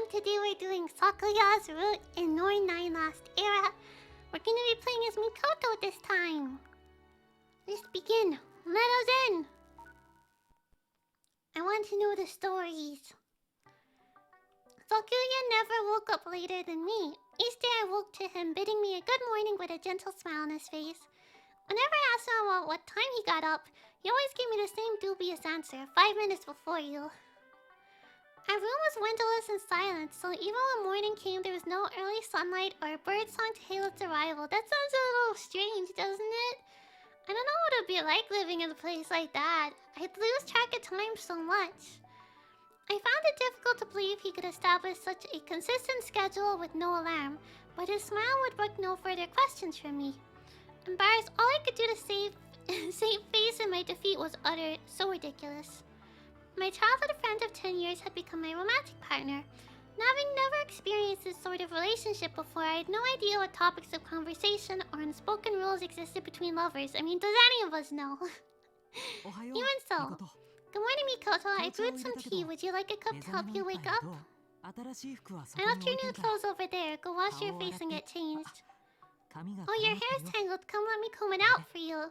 today we're doing Sakuya's route in Norn9 Last Era. We're gonna be playing as Mikoto this time. Let's begin. Let us in. I want to know the stories. Sakuya never woke up later than me. Each day I woke to him bidding me a good morning with a gentle smile on his face. Whenever I asked him about what time he got up, he always gave me the same dubious answer, 5 minutes before you. Our room was windowless and silent, so even when morning came, there was no early sunlight or a bird song to hail its arrival. That sounds a little strange, doesn't it? I don't know what it would be like living in a place like that. I'd lose track of time so much. I found it difficult to believe he could establish such a consistent schedule with no alarm, but his smile would brook no further questions from me. Embarrassed, all I could do to save face in my defeat was utter so ridiculous. My childhood friend of 10 years had become my romantic partner. Having never experienced this sort of relationship before, I had no idea what topics of conversation or unspoken rules existed between lovers. I mean, does any of us know? Even so. Good morning, Mikoto. I brewed some tea. Would you like a cup to help you wake up? I left your new clothes over there. Go wash your face and get changed. Oh, your hair's tangled. Come let me comb it out for you.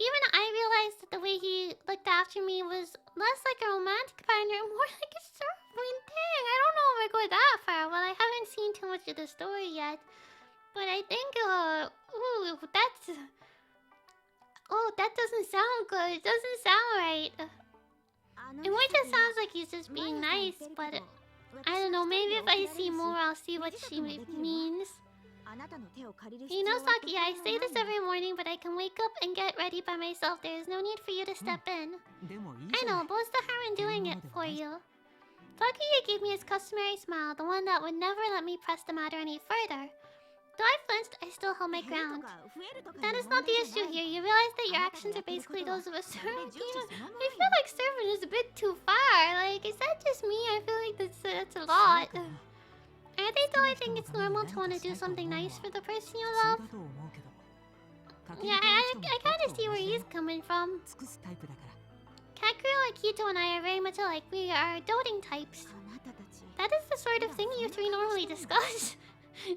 Even I realized that the way he looked after me was less like a romantic partner, more like a servant. Dang, I don't know if I go that far. Well, I haven't seen too much of the story yet. But I think, ooh, that's... Oh, that doesn't sound good. It doesn't sound right. It more just sounds like he's just being nice, but... I don't know, maybe if I see more, I'll see what she means. You know, Saki, I say this every morning, but I can wake up and get ready by myself. There is no need for you to step in. I know, but what's the harm in doing it for you? Sakuya gave me his customary smile, the one that would never let me press the matter any further. Though I flinched, I still held my ground. That is not the issue here. You realize that your actions are basically those of a servant. I feel like servant is a bit too far. Like, is that just me? I feel like that's a lot. I think though I think it's normal to want to do something nice for the person you love. Yeah, I kind of see where he's coming from. Kakuro, Akito, and I are very much alike. We are doting types. That is the sort of thing you three normally discuss.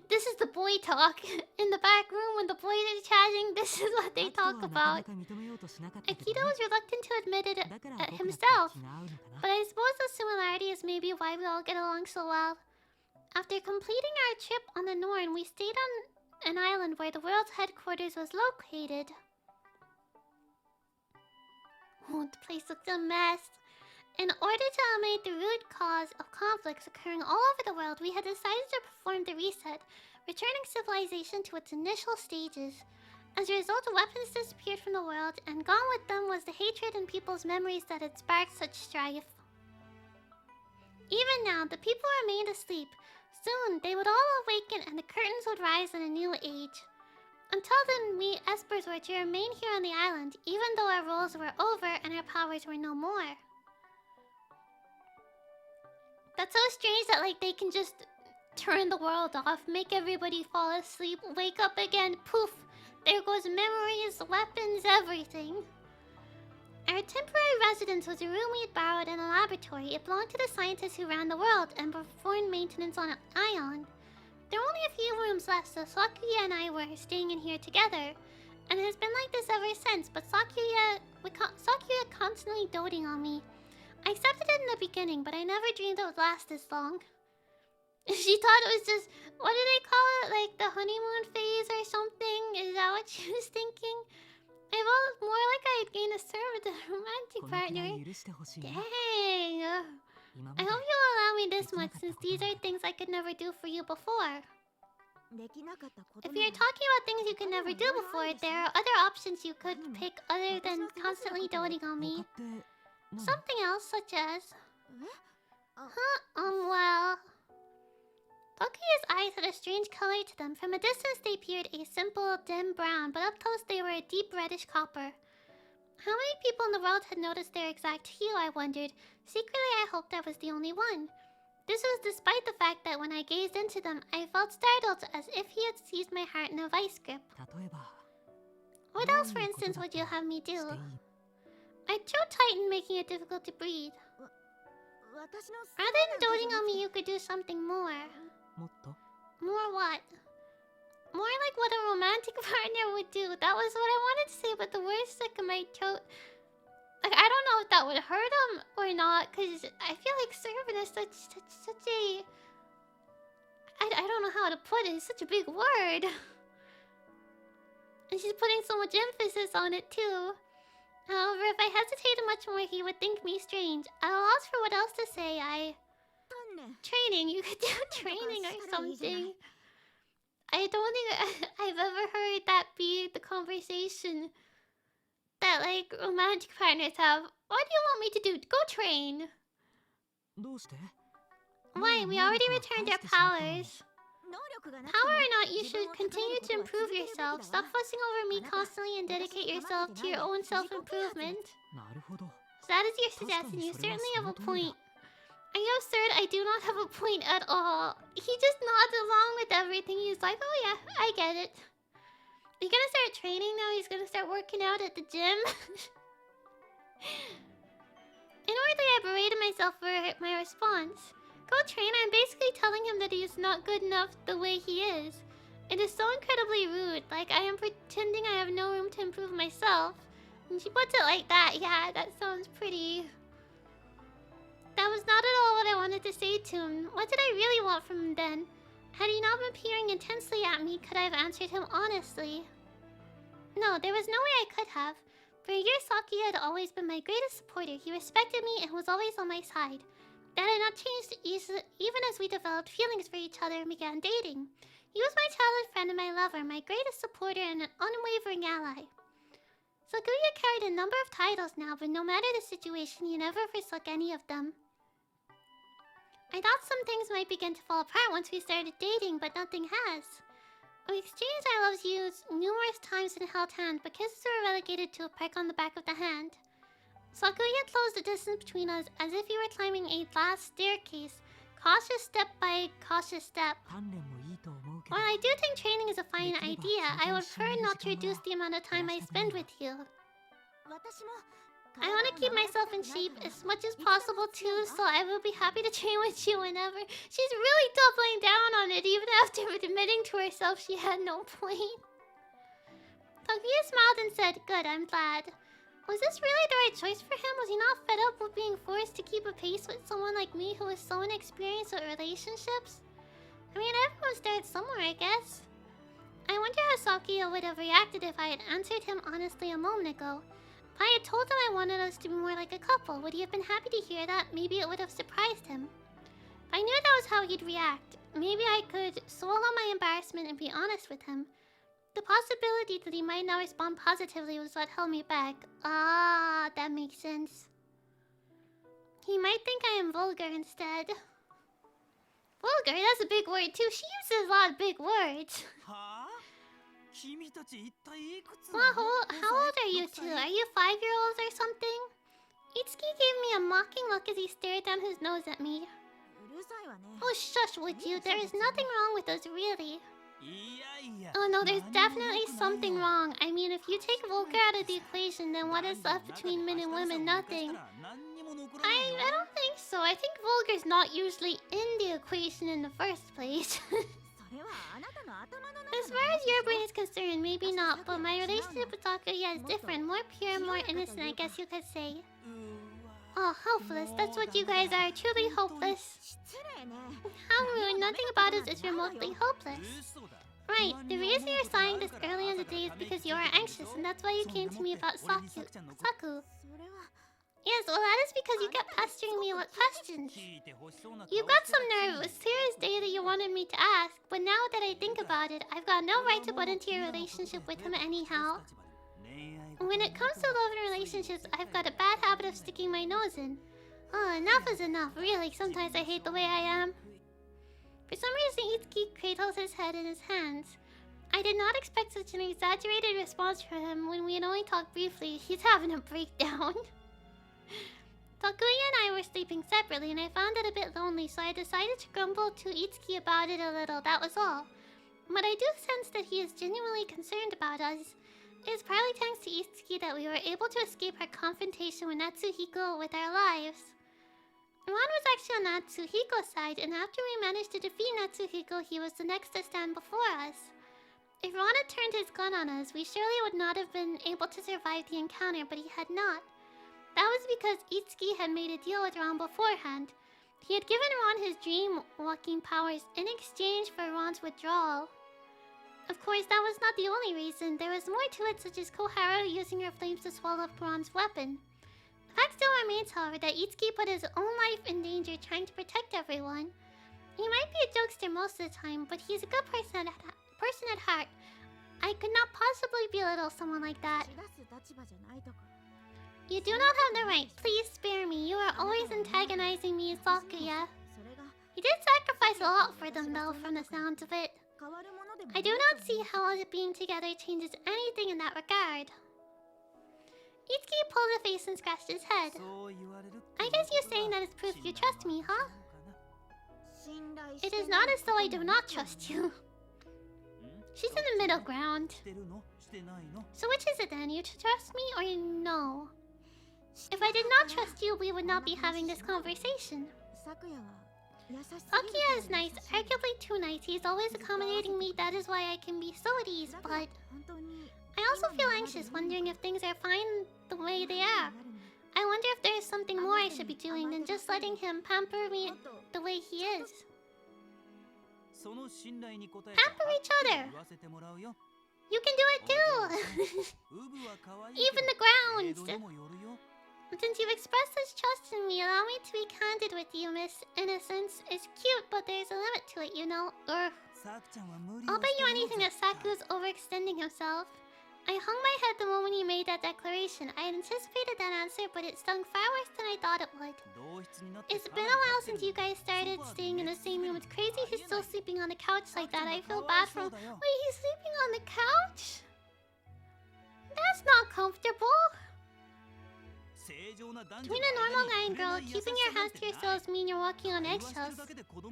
This is the boy talk. In the back room when the boys are chatting, this is what they talk about. Akito was reluctant to admit it himself, but I suppose the similarity is maybe why we all get along so well. After completing our trip on the Norn, we stayed on an island where the world's headquarters was located. Oh, the place looked a mess. In order to eliminate the root cause of conflicts occurring all over the world, we had decided to perform the reset, returning civilization to its initial stages. As a result, weapons disappeared from the world, and gone with them was the hatred and people's memories that had sparked such strife. Even now, the people remained asleep. Soon, they would all awaken and the curtains would rise in a new age. Until then, we Espers were to remain here on the island, even though our roles were over and our powers were no more. That's so strange that, like, they can just turn the world off, make everybody fall asleep, wake up again, poof! There goes memories, weapons, everything. Our temporary residence was a room we had borrowed in a laboratory. It belonged to the scientists who ran the world and performed maintenance on Ion. There were only a few rooms left, so Sakuya and I were staying in here together. And it has been like this ever since, but Sakuya constantly doting on me. I accepted it in the beginning, but I never dreamed it would last this long. She thought it was just, what do they call it? Like the honeymoon phase or something? Is that what she was thinking? I felt more like I had gained a servant than a romantic partner. Dang! I hope you'll allow me this much, since these are things I could never do for you before. If you're talking about things you could never do before, there are other options you could pick other than constantly doting on me. Something else, such as... well... Sakuya's eyes had a strange color to them. From a distance they appeared a simple, dim brown, but up close they were a deep reddish copper. How many people in the world had noticed their exact hue, I wondered. Secretly, I hoped I was the only one. This was despite the fact that when I gazed into them, I felt startled, as if he had seized my heart in a vice grip. What else, for instance, would you have me do? I choked tight, making it difficult to breathe. Rather than doting on me, you could do something more. More what? More like what a romantic partner would do. That was what I wanted to say, but the words stuck in my throat. Like, I don't know if that would hurt him or not, because I feel like servant is such a... I don't know how to put it. It's such a big word. And she's putting so much emphasis on it, too. However, if I hesitated much more, he would think me strange. At a loss for what else to say, Training. You could do training or something. I don't think I've ever heard that be the conversation that, like, romantic partners have. What do you want me to do? Go train. Why? We already returned our powers. Power or not, you should continue to improve yourself. Stop fussing over me constantly and dedicate yourself to your own self-improvement. So that is your suggestion. You certainly have a point. Are you absurd? I do not have a point at all. He just nods along with everything. He's like, oh yeah, I get it. He's gonna start training now. He's gonna start working out at the gym. Inwardly, I berated myself for my response. Go train. I'm basically telling him that he is not good enough the way he is. It is so incredibly rude. Like I am pretending I have no room to improve myself. And she puts it like that. Yeah, that sounds pretty... That was not at all what I wanted to say to him. What did I really want from him then? Had he not been peering intensely at me, could I have answered him honestly? No, there was no way I could have. For years, Sakuya had always been my greatest supporter. He respected me and was always on my side. That had not changed even as we developed feelings for each other and began dating. He was my childhood friend and my lover, my greatest supporter and an unwavering ally. Sakuya carried a number of titles now, but no matter the situation, he never forsook any of them. I thought some things might begin to fall apart once we started dating, but nothing has. We exchanged I love yous numerous times and held hands, but kisses were relegated to a peck on the back of the hand. Sakuya closed the distance between us as if we were climbing a glass staircase, cautious step by cautious step. While I do think training is a fine idea, I would prefer not to reduce the amount of time I spend with you. I want to keep myself in shape as much as possible too, so I will be happy to train with you whenever. She's really doubling down on it, even after admitting to herself she had no point. Sakuya smiled and said, "Good, I'm glad." Was this really the right choice for him? Was he not fed up with being forced to keep a pace with someone like me who was so inexperienced with relationships? I mean, everyone starts somewhere, I guess. I wonder how Sakuya would have reacted if I had answered him honestly a moment ago. If I had told him I wanted us to be more like a couple, would he have been happy to hear that? Maybe it would have surprised him. If I knew that was how he'd react, maybe I could swallow my embarrassment and be honest with him. The possibility that he might not respond positively was what held me back. Ah, that makes sense. He might think I am vulgar instead. Vulgar? That's a big word too. She uses a lot of big words. Well, how old are you two? Are you 5-year-olds or something? Itsuki gave me a mocking look as he stared down his nose at me. Oh, shush, would you? There is nothing wrong with us, really. Oh no, there's definitely something wrong. I mean, if you take vulgar out of the equation, then what is left between men and women? Nothing. I don't think so. I think vulgar's not usually in the equation in the first place. As far as your brain is concerned, maybe not, but my relationship with Sakuya is different. More pure, more innocent, I guess you could say. Oh, hopeless. That's what you guys are. Truly hopeless. How rude. Nothing about us is remotely hopeless. Right. The reason you're sighing this early in the day is because you are anxious, and that's why you came to me about Saku. Yes, well that is because you kept pestering me with questions. You've got some nerve. It was serious day that you wanted me to ask, but now that I think about it, I've got no right to butt into your relationship with him anyhow. When it comes to love and relationships, I've got a bad habit of sticking my nose in. Oh, enough is enough, really. Sometimes I hate the way I am. For some reason, Itsuki cradles his head in his hands. I did not expect such an exaggerated response from him when we had only talked briefly. He's having a breakdown. Sakuya and I were sleeping separately, and I found it a bit lonely, so I decided to grumble to Itsuki about it a little, that was all. But I do sense that he is genuinely concerned about us. It is partly thanks to Itsuki that we were able to escape our confrontation with Natsuhiko with our lives. Ron was actually on Natsuhiko's side, and after we managed to defeat Natsuhiko, he was the next to stand before us. If Ron had turned his gun on us, we surely would not have been able to survive the encounter, but he had not. That was because Itsuki had made a deal with Ron beforehand. He had given Ron his dream-walking powers in exchange for Ron's withdrawal. Of course, that was not the only reason. There was more to it, such as Koharu using her flames to swallow up Ron's weapon. The fact still remains, however, that Itsuki put his own life in danger trying to protect everyone. He might be a jokester most of the time, but he's a good person at heart. I could not possibly belittle someone like that. You do not have the right. Please spare me. You are always antagonizing me, Sakuya. You did sacrifice a lot for them, though, from the sounds of it. I do not see how us being together changes anything in that regard. Itsuki pulled a face and scratched his head. I guess you're saying that it's proof you trust me, huh? It is not as though I do not trust you. She's in the middle ground. So which is it then? You trust me or you no? If I did not trust you, we would not be having this conversation. Sakuya is nice, arguably too nice. He's always accommodating me, that is why I can be so at ease, but... I also feel anxious, wondering if things are fine the way they are. I wonder if there is something more I should be doing than just letting him pamper me the way he is. Pamper each other! You can do it too! Even the ground! Since you've expressed such trust in me, allow me to be candid with you, Miss Innocence. It's cute, but there's a limit to it, you know. I'll bet you anything that Saku's overextending himself. I hung my head the moment he made that declaration. I had anticipated that answer, but it stung far worse than I thought it would. It's been a while since you guys started staying in the same room. It's crazy he's still sleeping on the couch like that. I feel bad for him. Wait, he's sleeping on the couch? That's not comfortable. Between a normal guy and girl, keeping your hands to yourselves mean you're walking on eggshells.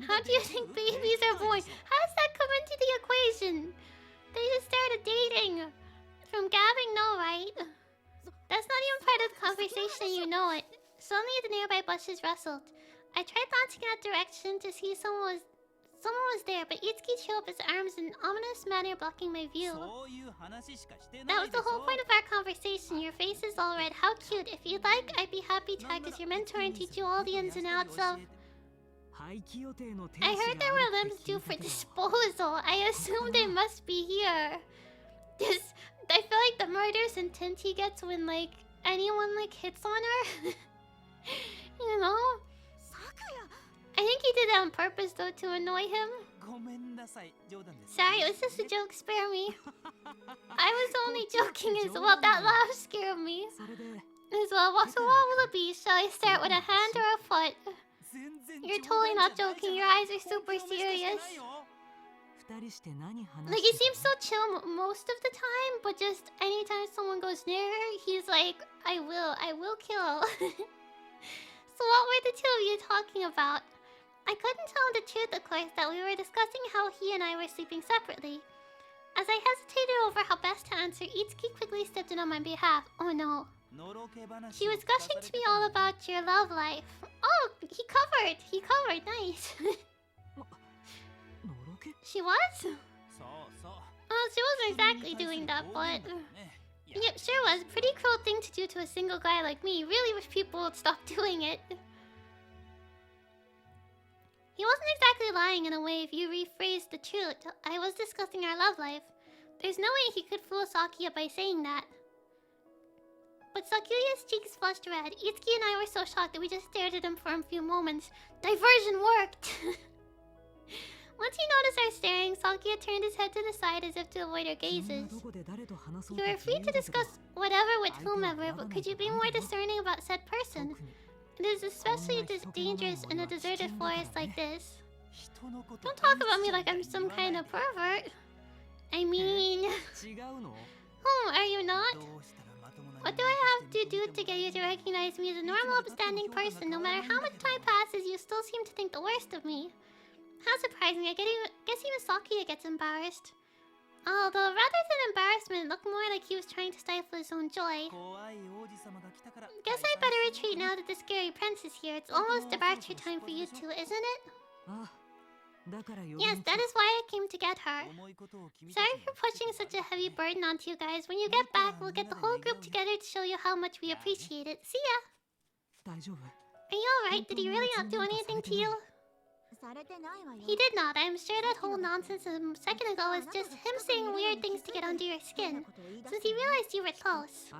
How do you think babies are born? How does that come into the equation? They just started dating. From gabbing, no, right? That's not even part of the conversation, you know it. Suddenly the nearby bushes rustled. I tried glancing in that direction to see someone was there, but Itsuki threw up his arms in an ominous manner, blocking my view. That was the whole point of our conversation. Your face is all red. How cute. If you'd like, I'd be happy to act as your mentor and teach you all the ins and outs of... I heard there were limbs due for disposal. I assumed they must be here. I feel like the murders and tint he gets when, like, anyone, like, hits on her. You know? I think he did that on purpose, though, to annoy him. Sorry, it was just a joke. Spare me. I was only joking as well. That laugh scared me. As well. So what will it be? Shall I start with a hand or a foot? You're totally not joking. Your eyes are super serious. Like, he seems so chill most of the time, but just anytime someone goes near her, he's like, I will kill. So what were the two of you talking about? I couldn't tell him the truth, of course, that we were discussing how he and I were sleeping separately. As I hesitated over how best to answer, Itsuki quickly stepped in on my behalf. Oh no. She was gushing to me all about your love life. Oh, he covered, nice. She was? Well, she wasn't exactly doing that, but... Yep, sure was. Pretty cruel thing to do to a single guy like me. Really wish people would stop doing it. He wasn't exactly lying in a way if you rephrased the truth. I was discussing our love life. There's no way he could fool Sakuya by saying that. But Sakuya's cheeks flushed red. Itsuki and I were so shocked that we just stared at him for a few moments. Diversion worked! Once he noticed our staring, Sakuya turned his head to the side as if to avoid our gazes. You are free to discuss whatever with whomever, but could you be more discerning about said person? It is especially dangerous in a deserted forest like this. Don't talk about me like I'm some kind of pervert. I mean... are you not? What do I have to do to get you to recognize me as a normal, upstanding person? No matter how much time passes, you still seem to think the worst of me. How surprising. I guess even Sakuya gets embarrassed. Although rather than embarrassment, it looked more like he was trying to stifle his own joy. Guess I better retreat now that the scary prince is here. It's almost departure time for you two, isn't it? Yes, that is why I came to get her. Sorry for pushing such a heavy burden onto you guys. When you get back, we'll get the whole group together to show you how much we appreciate it. See ya! Are you alright? Did he really not do anything to you? He did not. I am sure that whole nonsense a second ago was just him saying weird things to get under your skin. Since he realized you were close.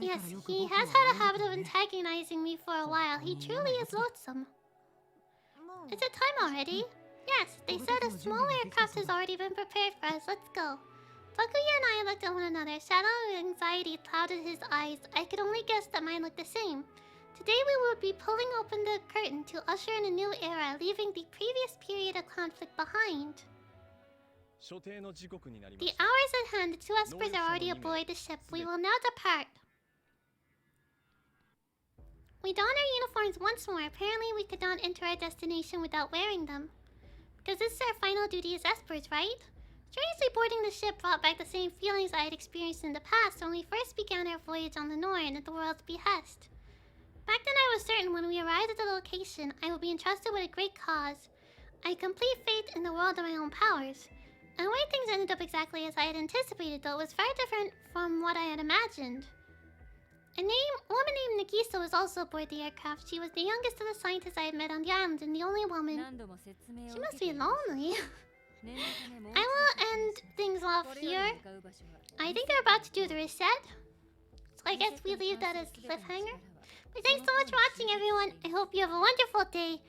Yes, he has had a habit of antagonizing me for a while. He truly is loathsome. Is it time already? Yes, they said a small aircraft has already been prepared for us. Let's go. Sakuya and I looked at one another. Shadow of anxiety clouded his eyes. I could only guess that mine looked the same. Today we would be pulling open the curtain to usher in a new era, leaving the previous period of conflict behind. The hour is at hand. The two espers are already aboard the ship. We will now depart. We donned our uniforms once more. Apparently we could not enter our destination without wearing them. Because this is our final duty as espers, right? Strangely, boarding the ship brought back the same feelings I had experienced in the past when we first began our voyage on the Norn at the world's behest. Back then I was certain when we arrived at the location, I would be entrusted with a great cause. I had complete faith in the world of my own powers. And the way things ended up exactly as I had anticipated, though, was far different from what I had imagined. A woman named Nijou was also aboard the aircraft. She was the youngest of the scientists I had met on the island and the only woman. She must be lonely. I will end things off here. I think they're about to do the reset. So I guess we leave that as cliffhanger. But thanks so much for watching, everyone. I hope you have a wonderful day.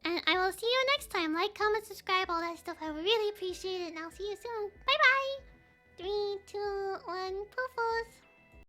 And I will see you next time. Like, comment, subscribe, all that stuff. I would really appreciate it. And I'll see you soon. Bye-bye. 3, 2, 1, poofos.